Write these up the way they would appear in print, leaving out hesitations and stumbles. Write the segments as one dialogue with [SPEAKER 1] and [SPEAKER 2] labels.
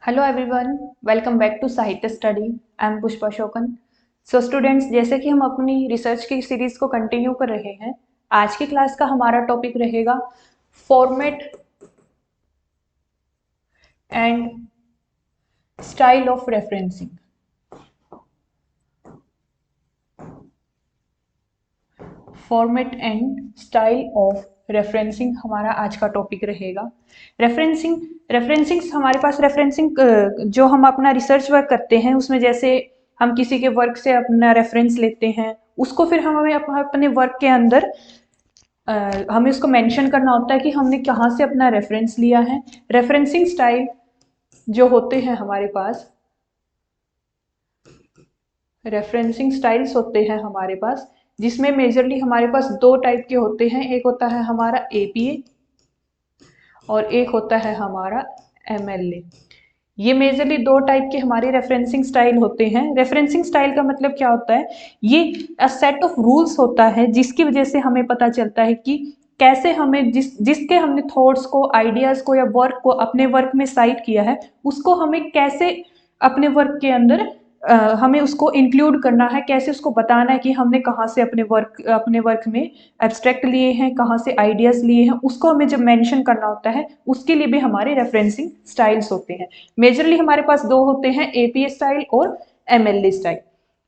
[SPEAKER 1] Hello everyone, welcome back to Sahitya study. I am Pushpa Shokan. So students, जैसे कि हम अपनी रिसर्च की सीरीज को कंटिन्यू कर रहे हैं, आज की क्लास का हमारा टॉपिक रहेगा format and style of referencing. Format and style of referencing हमारा आज का टॉपिक रहेगा। रेफरेंसिंग हमारे पास रेफरेंसिंग जो हम अपना रिसर्च वर्क करते हैं उसमें, जैसे हम किसी के वर्क से अपना रेफरेंस लेते हैं, उसको फिर हमें अपने वर्क के अंदर हमें उसको मेंशन करना होता है कि हमने कहाँ से अपना रेफरेंस लिया है। रेफरेंसिंग स्टाइल जो होते हैं हमारे पास, रेफरेंसिंग स्टाइल्स होते हैं हमारे पास, जिसमें मेजरली हमारे पास दो टाइप के होते हैं। एक होता है हमारा एपीए और एक होता है हमारा एमएलए। ये मेजरली दो टाइप के हमारे रेफरेंसिंग स्टाइल होते हैं। रेफरेंसिंग स्टाइल का मतलब क्या होता है? ये सेट ऑफ रूल्स होता है जिसकी वजह से हमें पता चलता है कि कैसे हमें जिसके हमने थॉट्स को, आइडियाज को या वर्क को अपने वर्क में साइट किया है, उसको हमें कैसे अपने वर्क के अंदर हमें उसको इंक्लूड करना है, कैसे उसको बताना है कि हमने कहाँ से अपने वर्क में एब्स्ट्रैक्ट लिए हैं, कहाँ से आइडियाज लिए हैं, उसको हमें जब मेंशन करना होता है, उसके लिए भी हमारे रेफरेंसिंग स्टाइल्स होते हैं। मेजरली हमारे पास दो होते हैं, एपीए स्टाइल और एमएलए स्टाइल।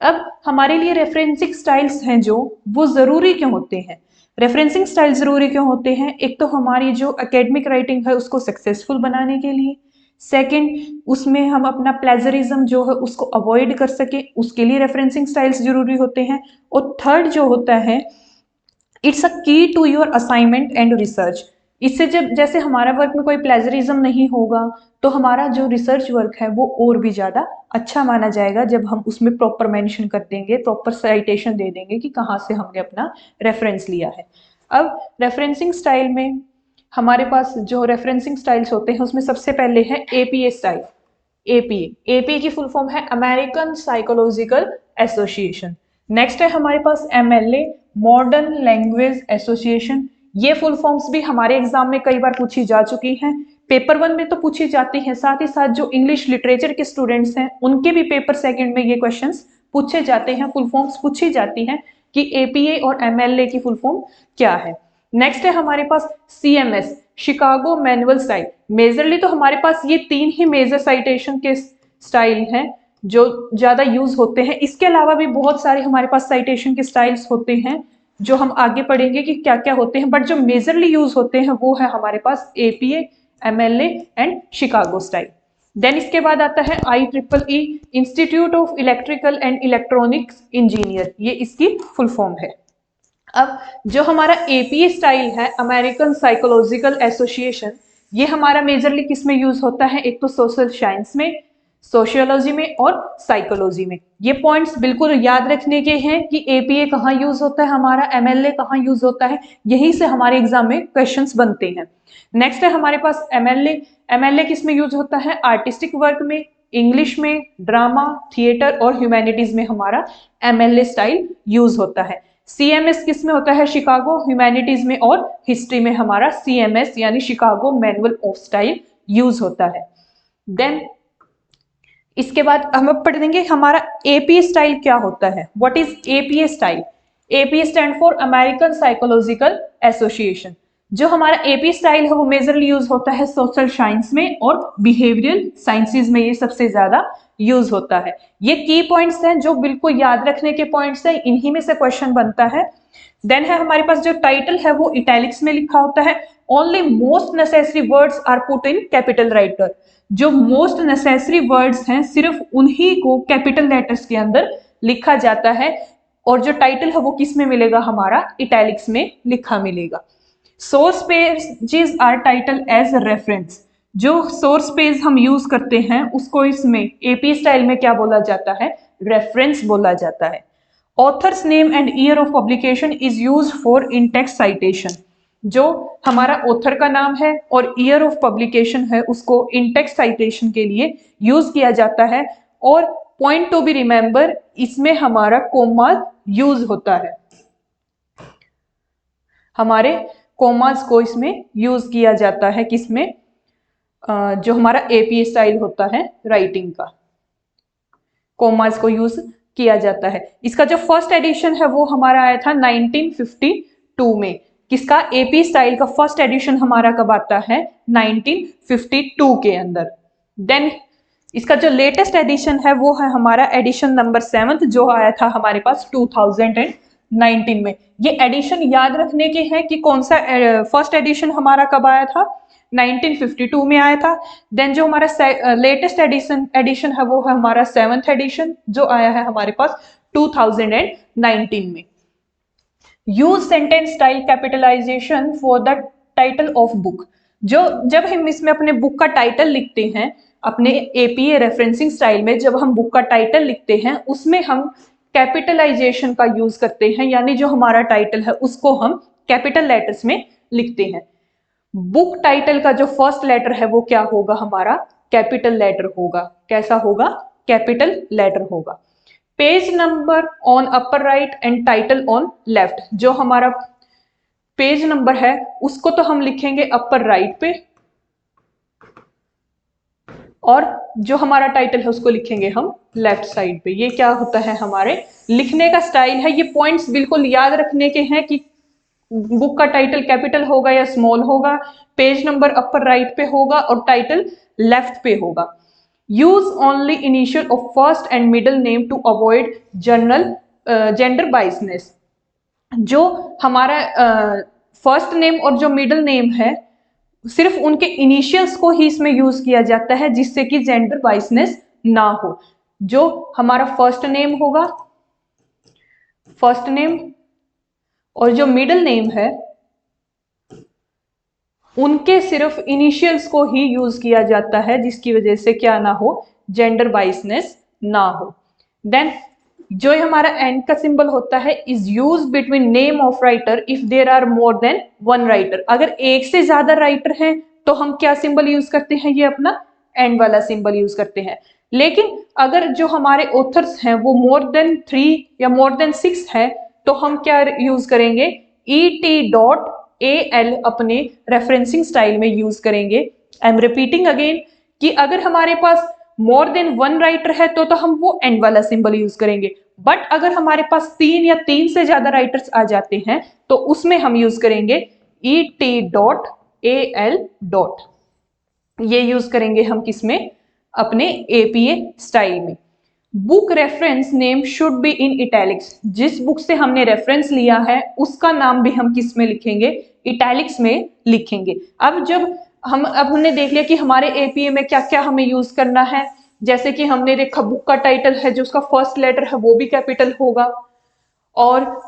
[SPEAKER 1] अब हमारे लिए रेफरेंसिंग स्टाइल्स हैं जो, वो जरूरी क्यों होते हैं? रेफरेंसिंग स्टाइल जरूरी क्यों होते हैं? एक तो हमारी जो एकेडमिक राइटिंग है उसको सक्सेसफुल बनाने के लिए, सेकंड उसमें हम अपना प्लेजरिज्म जो है उसको अवॉइड कर सके, उसके लिए रेफरेंसिंग स्टाइल्स जरूरी होते हैं, और थर्ड जो होता है, it's a key to your assignment and research. इससे जब जैसे हमारा वर्क में कोई प्लेजरिज्म नहीं होगा तो हमारा जो रिसर्च वर्क है वो और भी ज़्यादा अच्छा माना जाएगा, जब हम उसमें प्रॉपर मेंशन कर देंगे, प्रॉपर साइटेशन दे देंगे कि कहाँ से हमने अपना रेफरेंस लिया है। अब रेफरेंसिंग स्टाइल में हमारे पास जो रेफरेंसिंग स्टाइल्स होते हैं उसमें सबसे पहले है एपीए स्टाइल। एपीए एपीए की फुल फॉर्म है अमेरिकन साइकोलॉजिकल एसोसिएशन। नेक्स्ट है हमारे पास एमएलए, मॉडर्न लैंग्वेज एसोसिएशन। ये फुल फॉर्म्स भी हमारे एग्जाम में कई बार पूछी जा चुकी हैं, पेपर वन में तो पूछी जाती है, साथ ही साथ जो इंग्लिश लिटरेचर के स्टूडेंट्स हैं उनके भी पेपर सेकंड में ये क्वेश्चंस पूछे जाते हैं, फुल फॉर्म्स पूछी जाती हैं कि एपीए और एमएलए की फुल फॉर्म क्या है। नेक्स्ट है हमारे पास CMS, Chicago manual style. Majorly तो हमारे पास ये तीन ही मेजर साइटेशन के स्टाइल हैं जो ज्यादा यूज होते हैं। इसके अलावा भी बहुत सारे हमारे पास साइटेशन के स्टाइल्स होते हैं जो हम आगे पढ़ेंगे कि क्या क्या होते हैं, बट जो मेजरली यूज होते हैं वो है हमारे पास APA, MLA and Chicago style. Then इसके बाद आता है IEEE, institute of electrical and electronics engineer, ये इसकी फुल फॉर्म है। अब जो हमारा एपीए स्टाइल है, अमेरिकन साइकोलॉजिकल एसोसिएशन, ये हमारा मेजरली किस में यूज होता है? एक तो सोशल साइंस में, सोशियोलॉजी में और साइकोलॉजी में। ये पॉइंट्स बिल्कुल याद रखने के हैं कि एपीए कहाँ यूज होता है हमारा, एमएलए कहाँ यूज होता है, यहीं से हमारे एग्जाम में क्वेश्चंस बनते हैं। नेक्स्ट है हमारे पास एमएलए। एमएलए किस में यूज होता है? आर्टिस्टिक वर्क में, इंग्लिश में, ड्रामा, थिएटर और ह्यूमैनिटीज में हमारा एमएलए स्टाइल यूज होता है। सीएमएस किस में होता है? शिकागो ह्यूमैनिटीज में और हिस्ट्री में हमारा सीएमएस यानी Chicago manual of style use होता है। देन इसके बाद हम अब पढ़ देंगे हमारा एपीए स्टाइल क्या होता है। What is APA style? APA stand for American psychological association. जो हमारा एपी स्टाइल है वो मेजरली यूज होता है सोशल साइंस में और बिहेवियरल साइंसेज में, ये सबसे ज्यादा यूज होता है। ये की पॉइंट्स हैं जो बिल्कुल याद रखने के पॉइंट्स हैं, इन्हीं में से क्वेश्चन बनता है। देन है हमारे पास जो टाइटल है वो इटैलिक्स में लिखा होता है। Only most necessary words are put in capital writer. जो मोस्ट नेसेसरी वर्ड्स हैं सिर्फ उन्हीं को कैपिटल लेटर्स के अंदर लिखा जाता है, और जो टाइटल है वो किस में मिलेगा? हमारा इटैलिक्स में लिखा मिलेगा। Source pages are title as reference. जो सोर्स पेज हम यूज करते हैं उसको इसमें एपी स्टाइल में क्या बोला जाता है? रेफरेंस बोला जाता है। Authors name and year of publication is use for in text citation. जो हमारा ऑथर का नाम है और ईयर ऑफ पब्लिकेशन है उसको इन टेक्स्ट साइटेशन के लिए यूज किया जाता है। और पॉइंट टू बी रिमेंबर, इसमें हमारा कोमा यूज होता है, हमारे कोमास को इसमें यूज किया जाता है। किसमें? जो हमारा एपीए स्टाइल होता है राइटिंग का, कोमास को यूज किया जाता है। इसका जो फर्स्ट एडिशन है वो हमारा आया था 1952 में। किसका? एपी स्टाइल का फर्स्ट एडिशन हमारा कब आता है? 1952 के अंदर। देन इसका जो लेटेस्ट एडिशन है वो है हमारा एडिशन नंबर 7 जो आया था हमारे पास 2019 में। ये एडिशन याद रखने के हैं कि कौन सा फर्स्ट एडिशन हमारा कब आया था? 1952 में आया था। देन जो हमारा लेटेस्ट एडिशन है वो है हमारा 7th एडिशन जो आया है हमारे पास 2019 में। Use sentence style capitalization for the title of book. जो जब हम इसमें अपने बुक का टाइटल लिखते हैं, अपने एपीए रेफरेंसिंग स्टाइल में जब हम बुक का टाइटल लिखते हैं उसमें हम कैपिटलाइजेशन का यूज करते हैं, यानी जो हमारा टाइटल है उसको हम कैपिटल लेटर्स में लिखते हैं। बुक टाइटल का जो फर्स्ट लेटर है वो क्या होगा? हमारा कैपिटल लेटर होगा। कैसा होगा? कैपिटल लेटर होगा। Page number on upper right and title on left. जो हमारा पेज नंबर है उसको तो हम लिखेंगे अपर राइट पे, और जो हमारा टाइटल है उसको लिखेंगे हम लेफ्ट साइड पे। ये क्या होता है? हमारे लिखने का स्टाइल है। ये पॉइंट्स बिल्कुल याद रखने के हैं कि बुक का टाइटल कैपिटल होगा या स्मॉल होगा, पेज नंबर अपर राइट पे होगा और टाइटल लेफ्ट पे होगा। Use only initial of first and middle name to avoid gender biasness. जो हमारा फर्स्ट नेम और जो मिडिल नेम है सिर्फ उनके इनिशियल्स को ही इसमें यूज किया जाता है जिससे कि जेंडर बाइसनेस ना हो। जो हमारा फर्स्ट नेम होगा, फर्स्ट नेम और जो मिडिल नेम है उनके सिर्फ इनिशियल्स को ही यूज किया जाता है जिसकी वजह से क्या ना हो? जेंडर बाइसनेस ना हो। देन जो हमारा एंड का सिंबल होता है is use between name of writer if there are more than one writer. अगर एक से ज्यादा राइटर हैं तो हम क्या सिंबल यूज करते हैं? ये अपना एंड वाला सिंबल यूज करते हैं। लेकिन अगर जो हमारे ऑथर्स हैं वो मोर देन 3 या मोर देन 6 है तो हम क्या यूज करेंगे? ET.AL अपने रेफरेंसिंग स्टाइल में यूज करेंगे। आई एम रिपीटिंग अगेन कि अगर हमारे पास मोर देन वन राइटर है तो हम वो एंड वाला सिंबल यूज करेंगे। बट अगर हमारे पास 3 या 3 से ज्यादा राइटर्स आ जाते हैं तो उसमें हम यूज करेंगे ET.AL डॉट। ये यूज करेंगे हम किसमें? अपने एपीए स्टाइल में। Book reference name should be in italics. जिस बुक से हमने रेफरेंस लिया है उसका नाम भी हम किस में लिखेंगे? इटैलिक्स में लिखेंगे। अब जब हमने देख लिया कि हमारे एपीए में क्या क्या हमें यूज करना है। जैसे कि हमने देखा बुक का टाइटल है जो उसका फर्स्ट लेटर है वो भी कैपिटल होगा, और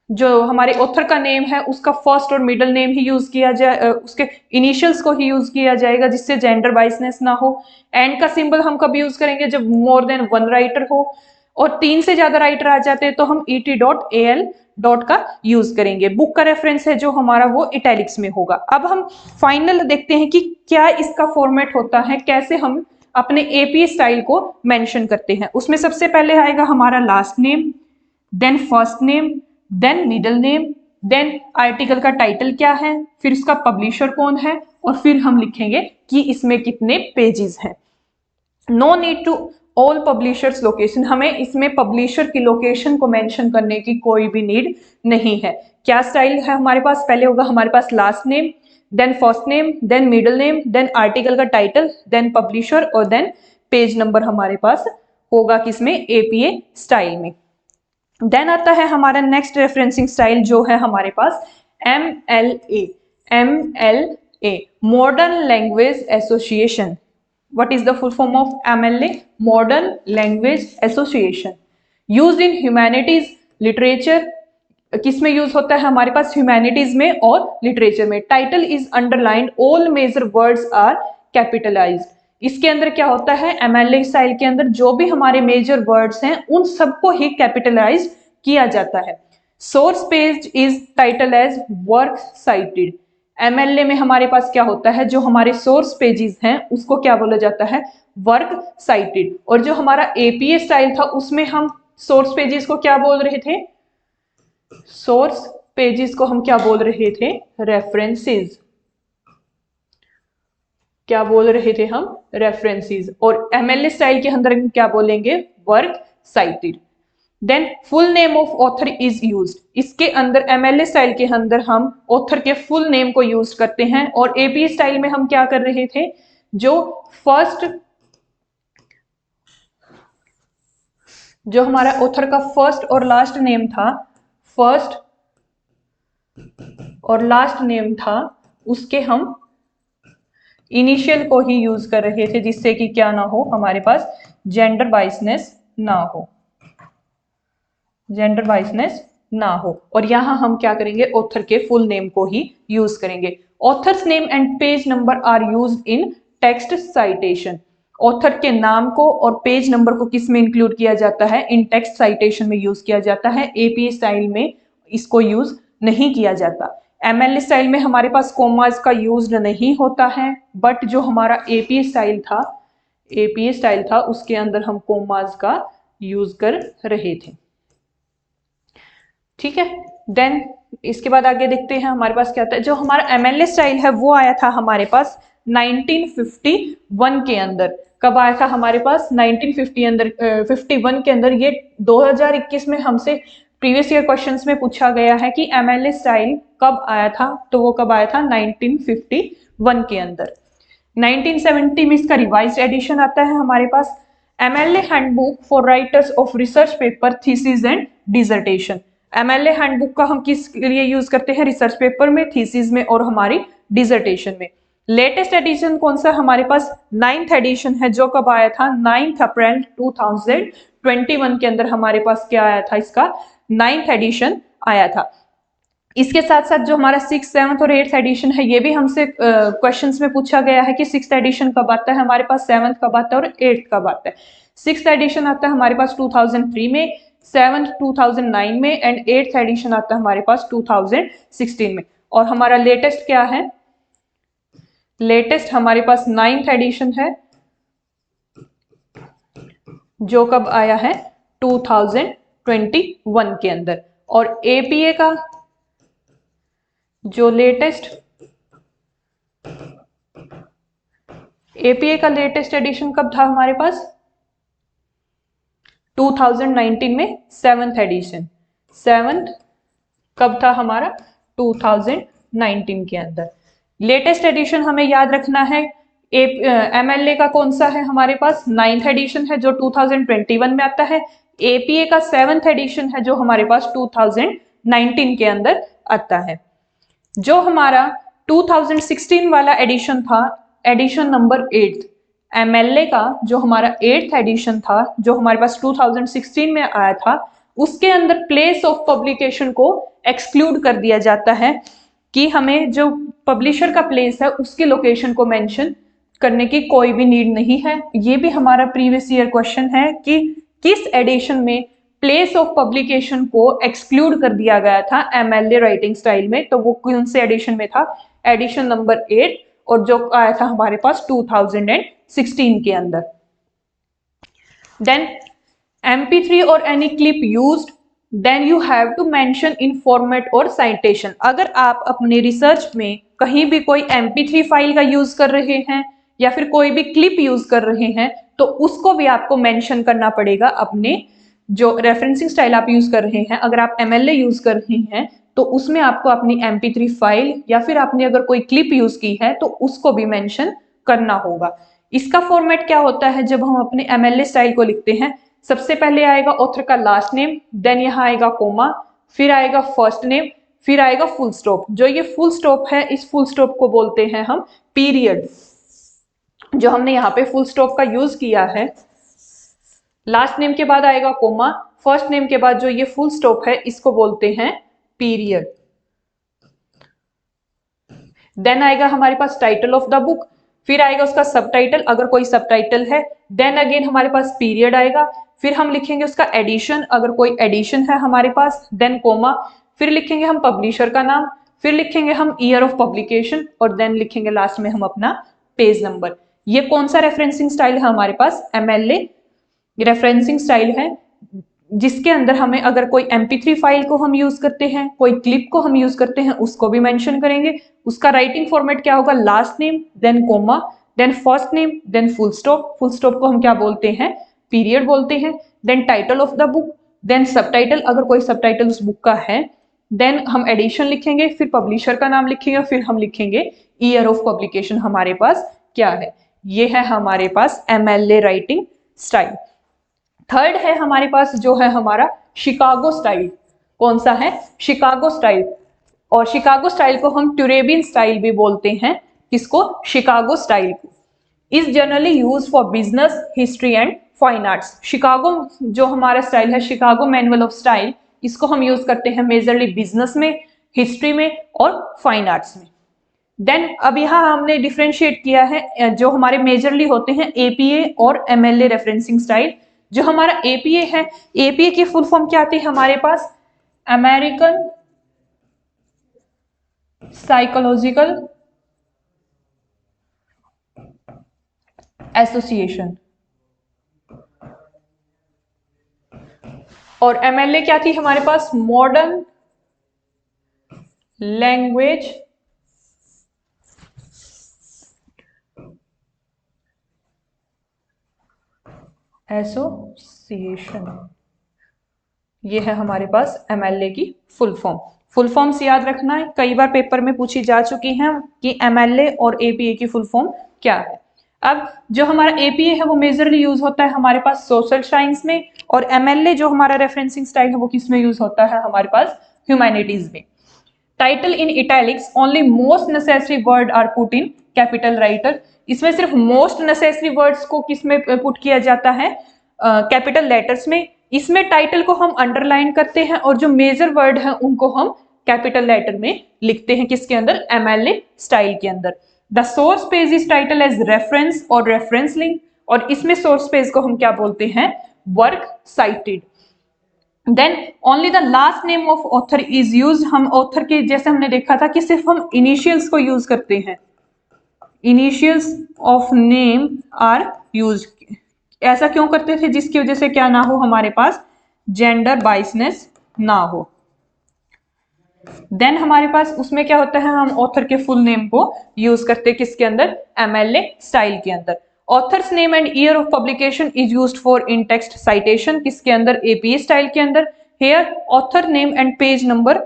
[SPEAKER 1] जो हमारे ऑथर का नेम है उसका फर्स्ट और मिडिल नेम ही यूज किया जाए, उसके इनिशियल्स को ही यूज किया जाएगा जिससे जेंडर बाइसनेस ना हो। एंड का सिंबल हम कब यूज करेंगे? जब मोर देन वन राइटर हो, और 3 से ज्यादा राइटर आ जाते हैं तो हम ET.AL डॉट का यूज करेंगे। बुक का रेफरेंस है जो हमारा वो इटैलिक्स में होगा। अब हम फाइनल देखते हैं कि क्या इसका फॉर्मेट होता है, कैसे हम अपने एपी स्टाइल को मेंशन करते हैं। उसमें सबसे पहले आएगा हमारा last name, then first name, then middle name, then article का टाइटल क्या है, फिर इसका पब्लिशर कौन है, और फिर हम लिखेंगे कि इसमें कितने पेजेस हैं। No need to all publishers location. हमें इसमें पब्लिशर की लोकेशन को मेंशन करने की कोई भी नीड नहीं है। क्या स्टाइल है हमारे पास? पहले होगा हमारे पास last name, then first name, then middle name, then article का टाइटल, देन पब्लिशर और देन पेज नंबर हमारे पास होगा किसमें? एपीए स्टाइल में। देन आता है हमारा नेक्स्ट रेफरेंसिंग स्टाइल जो है हमारे पास MLA। MLA modern language association. What is the full form of MLA? Modern Language Association. Used in humanities, literature. किस में यूज होता है? हमारे पास ह्यूमैनिटीज में और लिटरेचर में। Title is underlined, all major words are capitalized. इसके अंदर क्या होता है? MLA स्टाइल के अंदर जो भी हमारे मेजर वर्ड्स हैं उन सबको ही कैपिटलाइज किया जाता है। Source page is title as work cited. MLA में हमारे पास क्या होता है? जो हमारे सोर्स पेजेस हैं उसको क्या बोला जाता है? Work cited. और जो हमारा एपीए स्टाइल था उसमें हम सोर्स पेजेस को क्या बोल रहे थे? सोर्स पेजेस को हम क्या बोल रहे थे? रेफरेंसेस। क्या बोल रहे थे हम, रेफरेंसेस, और एमएलए स्टाइल के अंदर क्या बोलेंगे, work cited. Then full name of author is used, इसके अंदर एमएलए स्टाइल के अंदर हम ऑथर के फुल नेम को यूज करते हैं, और एपीए स्टाइल में हम क्या कर रहे थे, जो हमारा ऑथर का फर्स्ट और लास्ट नेम था, फर्स्ट और लास्ट नेम था, उसके हम इनिशियल को ही यूज कर रहे थे, जिससे कि क्या ना हो, हमारे पास जेंडर बाइसनेस ना हो, जेंडर बाइसनेस ना हो। और यहां हम क्या करेंगे, ऑथर के फुल नेम को ही यूज करेंगे। Author's name and page number are used in text citation, author के नाम को और पेज नंबर को किस में इंक्लूड किया जाता है, इन टेक्स्ट साइटेशन में यूज किया जाता है। एपीए स्टाइल में इसको यूज नहीं किया जाता। एमएलए स्टाइल में हमारे पास कोमास का यूज नहीं होता है, बट जो हमारा एपीए स्टाइल था उसके अंदर हम कोमास का यूज कर रहे थे। ठीक है, देन इसके बाद आगे देखते हैं हमारे पास क्या आता है। जो हमारा एमएलए स्टाइल है वो आया था हमारे पास 1951 के अंदर। कब आया था हमारे पास, 1951 के अंदर। ये 2021 में हमसे प्रीवियस ईयर क्वेश्चंस में पूछा गया है कि एमएलए स्टाइल कब आया था, तो वो कब आया था, 1951 के अंदर। 1970 में इसका रिवाइज्ड एडिशन आता है हमारे पास, MLA handbook for writers of research paper, thesis and dissertation. MLA handbook का हम किस लिए यूज करते हैं, रिसर्च पेपर में, थीसिस में और हमारी डिसर्टेशन में। लेटेस्ट एडिशन कौन सा हमारे पास, 9th एडिशन है, जो कब आया था, 9 अप्रैल 2021 के अंदर हमारे पास क्या आया था, इसका 9th एडिशन आया था। इसके साथ साथ जो हमारा 6th, 7th और 8th एडिशन है, ये भी हमसे क्वेश्चंस में पूछा गया है कि 6th एडिशन कब आता है हमारे पास, 7th कब आता है और 8th कब आता है। 6th एडिशन आता है हमारे पास 2003 में, 7th 2009 में एंड 8th एडिशन आता है हमारे पास 2016 में। और हमारा लेटेस्ट क्या है, लेटेस्ट हमारे पास 9th एडिशन है, जो कब आया है, 2021 के अंदर। और एपीए का जो लेटेस्ट एडिशन कब था हमारे पास, 2019 में 7th एडिशन। 7th कब था हमारा, 2019 के अंदर। लेटेस्ट एडिशन हमें याद रखना है, एमएलए का कौन सा है हमारे पास, 9th एडिशन है, जो 2021 में आता है। एपीए का 7th एडिशन है, जो हमारे पास 2019 के अंदर आता है। जो हमारा 2016 वाला एडिशन था, एडिशन नंबर 8, एमएलए का जो हमारा 8th एडिशन था, जो हमारे पास 2016 में आया था, उसके अंदर प्लेस ऑफ पब्लिकेशन को एक्सक्लूड कर दिया जाता है कि हमें जो पब्लिशर का प्लेस है उसकी लोकेशन को मेंशन करने की कोई भी नीड नहीं है। ये भी हमारा प्रीवियस ईयर क्वेश्चन है कि किस एडिशन में प्लेस ऑफ पब्लिकेशन को एक्सक्लूड कर दिया गया था एमएलए राइटिंग स्टाइल में, तो वो कौन से एडिशन में था, एडिशन नंबर 8, और जो आया था हमारे पास 2016 के अंदर। देन MP3 और any clip used, then you have to mention in format और साइटेशन। अगर आप अपने रिसर्च में कहीं भी कोई MP3 फाइल का यूज कर रहे हैं या फिर कोई भी क्लिप यूज कर रहे हैं, तो उसको भी आपको मेंशन करना पड़ेगा अपने जो रेफरेंसिंग स्टाइल आप यूज कर रहे हैं। अगर आप एमएलए यूज कर रहे हैं तो उसमें आपको अपनी MP3 फाइल या फिर आपने अगर कोई क्लिप यूज की है तो उसको भी मेंशन करना होगा। इसका फॉर्मेट क्या होता है, जब हम अपने एमएलए स्टाइल को लिखते हैं, सबसे पहले आएगा ऑथर का लास्ट नेम, देन यहाँ आएगा कोमा, फिर आएगा फर्स्ट नेम, फिर आएगा फुल स्टॉप। जो ये फुल स्टॉप है, इस फुल स्टॉप को बोलते हैं हम पीरियड। जो हमने यहाँ पे फुल स्टॉप का यूज किया है, लास्ट नेम के बाद आएगा कोमा, फर्स्ट नेम के बाद जो ये फुल स्टॉप है इसको बोलते हैं पीरियड। देन आएगा हमारे पास टाइटल ऑफ द बुक, फिर आएगा उसका सबटाइटल अगर कोई सबटाइटल है, देन अगेन हमारे पास पीरियड आएगा, फिर हम लिखेंगे उसका एडिशन अगर कोई एडिशन है हमारे पास, देन कोमा, फिर लिखेंगे हम पब्लिशर का नाम, फिर लिखेंगे हम ईयर ऑफ पब्लिकेशन और देन लिखेंगे लास्ट में हम अपना पेज नंबर। ये कौन सा रेफरेंसिंग स्टाइल है हमारे पास, एमएलए रेफरेंसिंग स्टाइल है, जिसके अंदर हमें अगर कोई MP3 फाइल को हम यूज करते हैं, कोई क्लिप को हम यूज करते हैं, उसको भी मेंशन करेंगे। उसका राइटिंग फॉर्मेट क्या होगा, last name, then comma, then first name, then full stop, full stop को हम क्या बोलते हैं, पीरियड बोलते हैं, then title of the book, then subtitle अगर कोई सबटाइटल उस बुक का है, देन हम एडिशन लिखेंगे, फिर पब्लिशर का नाम लिखेंगे, फिर हम लिखेंगे ईयर ऑफ पब्लिकेशन हमारे पास क्या है। ये है हमारे पास MLA राइटिंग स्टाइल। थर्ड है हमारे पास जो है हमारा शिकागो स्टाइल। कौन सा है, शिकागो स्टाइल। और शिकागो स्टाइल को हम ट्यूरेबियन स्टाइल भी बोलते हैं। किसको, शिकागो स्टाइल को। Is generally use for business, history and fine arts. Chicago जो हमारा स्टाइल है, शिकागो मैनुअल ऑफ स्टाइल, इसको हम यूज करते हैं मेजरली बिजनेस में, हिस्ट्री में और फाइन आर्ट्स में। देन अब यहाँ हमने डिफ्रेंशिएट किया है जो हमारे मेजरली होते हैं APA और MLA रेफरेंसिंग स्टाइल। जो हमारा APA है, APA की फुल फॉर्म क्या आती है हमारे पास, अमेरिकन साइकोलॉजिकल एसोसिएशन। और MLA क्या थी हमारे पास, मॉडर्न लैंग्वेज एसोसिएशन। ये है हमारे पास MLA की फुल फॉर्म। फुल फॉर्म्स याद रखना है, कई बार पेपर में पूछी जा चुकी हैं कि MLA और APA की फुल फॉर्म क्या है। अब जो हमारा APA है वो मेजरली यूज होता है हमारे पास सोशल साइंस में, और MLA जो हमारा रेफरेंसिंग स्टाइल है वो किस में यूज होता है हमारे पास, ह्यूमैनिटीज में। Title in italics, only most necessary word are put in capital writer. इसमें सिर्फ मोस्ट नेसेसरी वर्ड्स को किस में पुट किया जाता है, कैपिटल लेटर्स में। इसमें टाइटल को हम अंडरलाइन करते हैं और जो मेजर वर्ड है उनको हम कैपिटल लेटर में लिखते हैं, किसके अंदर, MLA स्टाइल के अंदर। The source page is title as reference और रेफरेंस लिंक, और इसमें सोर्स पेज को हम क्या बोलते हैं, work cited. Then only the last name of author is use. हम ऑथर के जैसे हमने देखा था कि सिर्फ हम इनिशियल्स को यूज करते हैं, initials of name are use. ऐसा क्यों करते थे, जिसकी वजह से क्या ना हो हमारे पास, जेंडर बाइसनेस ना हो। देन हमारे पास उसमें क्या होता है, हम ऑथर के फुल नेम को यूज करते हैं किसके अंदर, MLA स्टाइल के अंदर। Author's name and year of publication is used for in text citation, किसके अंदर, APA स्टाइल के अंदर। Here author name and page number,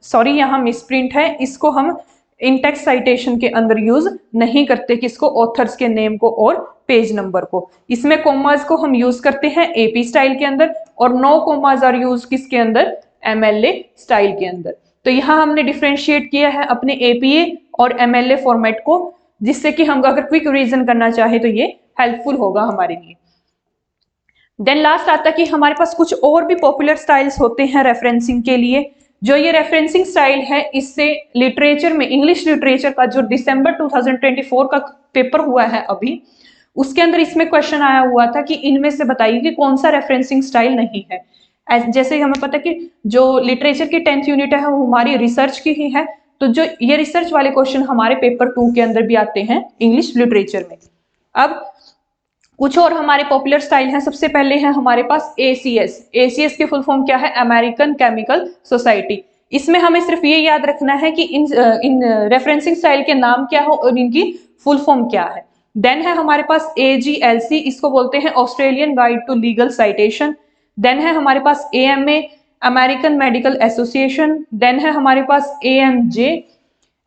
[SPEAKER 1] sorry यहाँ मिसप्रिंट है, इसको हम इन टेक्स्ट साइटेशन के अंदर यूज नहीं करते, किसको, ऑथर्स के नेम को और पेज नंबर को। इसमें कोमास को हम यूज करते हैं AP स्टाइल के अंदर, और नो कोमास आर यूज किसके अंदर, MLA स्टाइल के अंदर। तो यहाँ हमने डिफ्रेंशिएट किया है अपने APA और MLA फॉर्मेट को, जिससे कि हम अगर क्विक रिवीजन करना चाहे तो ये हेल्पफुल होगा हमारे लिए। देन लास्ट आता है कि हमारे पास कुछ और भी पॉपुलर स्टाइल्स होते हैं रेफरेंसिंग के लिए। जो ये रेफरेंसिंग स्टाइल है, इससे लिटरेचर में, इंग्लिश लिटरेचर का जो दिसंबर 2024 का पेपर हुआ है अभी, उसके अंदर इसमें क्वेश्चन आया हुआ था कि इनमें से बताइए कि कौन सा रेफरेंसिंग स्टाइल नहीं है। जैसे हमें पता है कि जो लिटरेचर की 10th यूनिट है वो हमारी रिसर्च की ही है, तो जो ये रिसर्च वाले क्वेश्चन हमारे पेपर 2 के अंदर भी आते हैं इंग्लिश लिटरेचर में। अब कुछ और हमारे पॉपुलर स्टाइल हैं। सबसे पहले है हमारे पास ACS। ACS की फुल फॉर्म क्या है, अमेरिकन केमिकल सोसाइटी। इसमें हमें सिर्फ ये याद रखना है कि इन रेफरेंसिंग स्टाइल के नाम क्या हो और इनकी फुल फॉर्म क्या है। देन है हमारे पास AGLC, इसको बोलते हैं Australian guide to legal citation. Then है हमारे पास AMA, American Medical Association. Then है हमारे पास AMJ,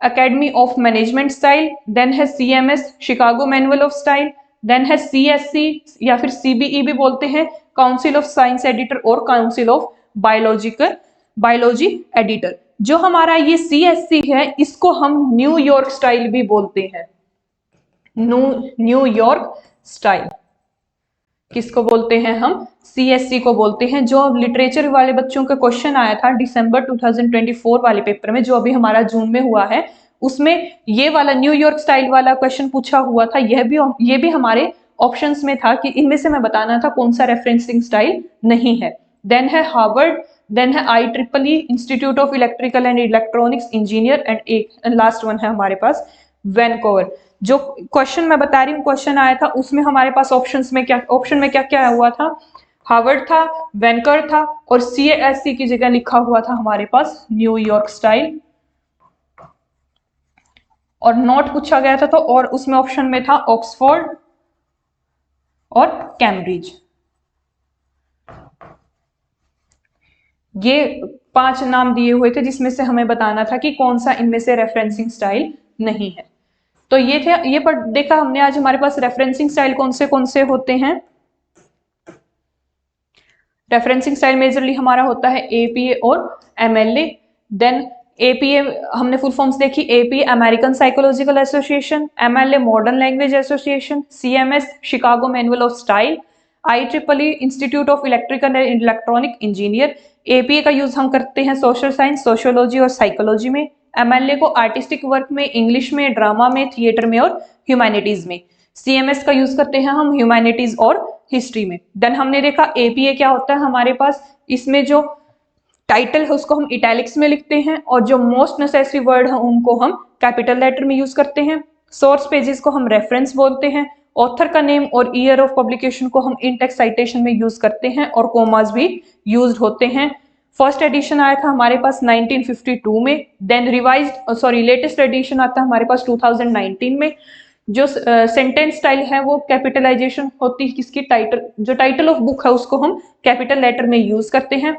[SPEAKER 1] academy of management style. Then है CMS, Chicago manual of style. Then है CSC या फिर CBE भी बोलते हैं, काउंसिल ऑफ साइंस एडिटर और काउंसिल ऑफ बायोलॉजी एडिटर। जो हमारा ये CSC है, इसको हम न्यूयॉर्क स्टाइल भी बोलते हैं, न्यूयॉर्क स्टाइल। किसको बोलते हैं हम, CSC को बोलते हैं। जो लिटरेचर वाले बच्चों का क्वेश्चन आया था दिसंबर 2024 वाले पेपर में, जो अभी हमारा जून में हुआ है, उसमें ये वाला न्यूयॉर्क स्टाइल वाला क्वेश्चन पूछा हुआ था। ये भी हमारे ऑप्शंस में था कि इनमें से मैं बताना था कौन सा रेफरेंसिंग स्टाइल नहीं है। देन है हार्वर्ड, देन है IEEE, institute of electrical and electronics engineer, and एक लास्ट वन है हमारे पास वैनकूवर। जो क्वेश्चन मैं बता रही हूँ, क्वेश्चन आया था उसमें हमारे पास ऑप्शन में क्या क्या हुआ था, हार्वर्ड था, वैनकर था, और CSC की जगह लिखा हुआ था हमारे पास न्यूयॉर्क स्टाइल। और नॉट पूछा गया था तो और उसमें ऑप्शन में था ऑक्सफोर्ड और कैम्ब्रिज। ये 5 नाम दिए हुए थे जिसमें से हमें बताना था कि कौन सा इनमें से रेफरेंसिंग स्टाइल नहीं है। तो ये थे, ये पर देखा हमने आज हमारे पास रेफरेंसिंग स्टाइल कौन से होते हैं। रेफरेंसिंग स्टाइल मेजरली हमारा होता है एपीए और एमएलए। देन एपीए हमने फुल फॉर्म्स देखी, APA American psychological association, MLA modern language association, CMS Chicago manual of style, IEEE institute of electrical and electronic engineer. APA का यूज हम करते हैं सोशल साइंस, सोशियोलॉजी और psychology में। MLA को artistic work में, English में, ड्रामा में, थिएटर में और ह्यूमैनिटीज में। सीएमएस का यूज करते हैं हम ह्यूमैनिटीज और हिस्ट्री में। देन हमने देखा एपीए क्या होता है हमारे पास, इसमें जो टाइटल है उसको हम इटैलिक्स में लिखते हैं और जो मोस्ट नेसेसरी वर्ड है उनको हम कैपिटल लेटर में यूज करते हैं। सोर्स पेजेस को हम रेफरेंस बोलते हैं। ऑथर का नेम और ईयर ऑफ पब्लिकेशन को हम इन टेक्स्ट साइटेशन में यूज करते हैं और कोमास भी यूज होते हैं। फर्स्ट एडिशन आया था हमारे पास 1952 में। देन लेटेस्ट एडिशन आता है हमारे पास 2019 में। जो सेंटेंस स्टाइल है वो कैपिटलाइजेशन होती है किसकी, जो टाइटल ऑफ बुक है उसको हम कैपिटल लेटर में यूज करते हैं।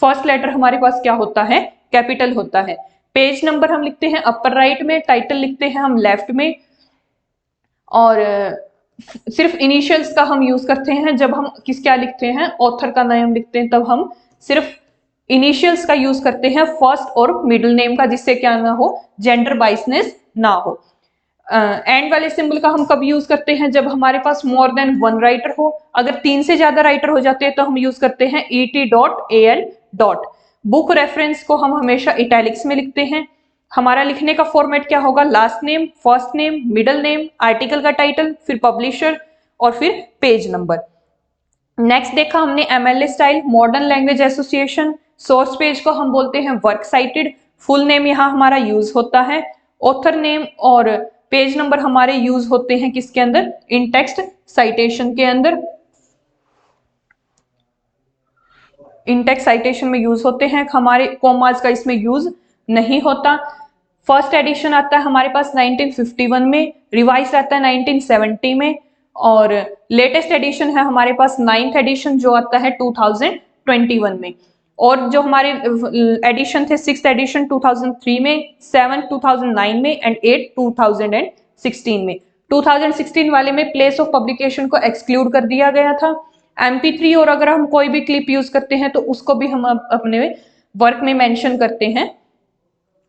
[SPEAKER 1] फर्स्ट लेटर हमारे पास क्या होता है, कैपिटल होता है। पेज नंबर हम लिखते हैं अपर राइट में, टाइटल लिखते हैं हम लेफ्ट में। और सिर्फ इनिशियल्स का हम यूज करते हैं जब हम क्या लिखते हैं, ऑथर का नाम लिखते हैं, तब हम सिर्फ इनिशियल्स का यूज करते हैं फर्स्ट और मिडिल नेम का, जिससे क्या ना हो, जेंडर बाइसनेस ना हो। एंड वाले सिंबल का हम कब यूज करते हैं, जब हमारे पास मोर देन वन राइटर हो। अगर 3 से ज्यादा राइटर हो जाते हैं तो हम यूज करते हैं ET.AL. बुक रेफरेंस को हम हमेशा इटैलिक्स में लिखते हैं। हमारा लिखने का फॉर्मेट क्या होगा, last name, first name, middle name, article का टाइटल, फिर पब्लिशर और फिर पेज नंबर। नेक्स्ट देखा हमने MLA style, modern language association. Source page को हम बोलते हैं वर्क साइटेड, फुल नेम यहाँ हमारा यूज होता है। ऑथर नेम और पेज नंबर हमारे यूज होते हैं किसके अंदर, इन टेक्स्ट साइटेशन के अंदर, इन टेक्स्ट साइटेशन में यूज होते हैं। हमारे कोमास का इसमें यूज नहीं होता। फर्स्ट एडिशन आता है हमारे पास 1951 में, रिवाइज आता है 1970 में और लेटेस्ट एडिशन है हमारे पास 9th एडिशन जो आता है 2021 में। और जो हमारे एडिशन थे 6th एडिशन 2003 में, 7 2009 में एंड 8 2016 में। 2016 वाले में प्लेस ऑफ पब्लिकेशन को एक्सक्लूड कर दिया गया था। MP3 और अगर हम कोई भी क्लिप यूज करते हैं तो उसको भी हम अपने वर्क में मेंशन करते हैं,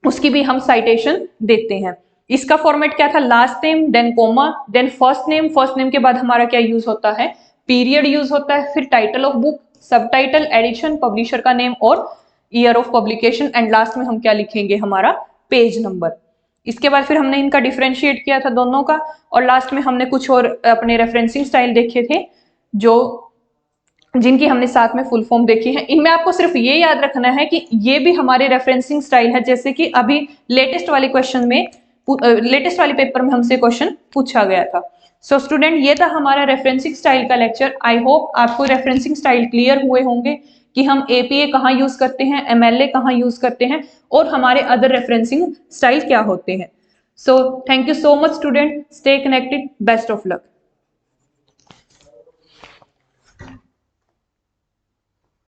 [SPEAKER 1] उसकी भी हम साइटेशन देते हैं। इसका फॉर्मेट क्या था, last name then comma then first name, first name के बाद हमारा क्या यूज होता है, पीरियड यूज होता है, फिर टाइटल ऑफ बुक, सब टाइटल, एडिशन, पब्लिशर का नेम और year of publication and last में हम क्या लिखेंगे, हमारा पेज नंबर। इसके बाद फिर हमने इनका डिफरेंशिएट किया था दोनों का और लास्ट में हमने कुछ और अपने रेफरेंसिंग स्टाइल देखे थे जो जिनकी हमने साथ में फुल फॉर्म देखी है। इनमें आपको सिर्फ ये याद रखना है कि ये भी हमारे रेफरेंसिंग स्टाइल है, जैसे कि अभी लेटेस्ट वाले क्वेश्चन में, लेटेस्ट वाले पेपर में हमसे क्वेश्चन पूछा गया था। सो स्टूडेंट, ये था हमारा रेफरेंसिंग स्टाइल का लेक्चर। आई होप आपको रेफरेंसिंग स्टाइल क्लियर हुए होंगे कि हम एपीए कहाँ यूज करते हैं, एमएलए कहाँ यूज करते हैं और हमारे अदर रेफरेंसिंग स्टाइल क्या होते हैं। So thank you so much student, stay connected, best of luck.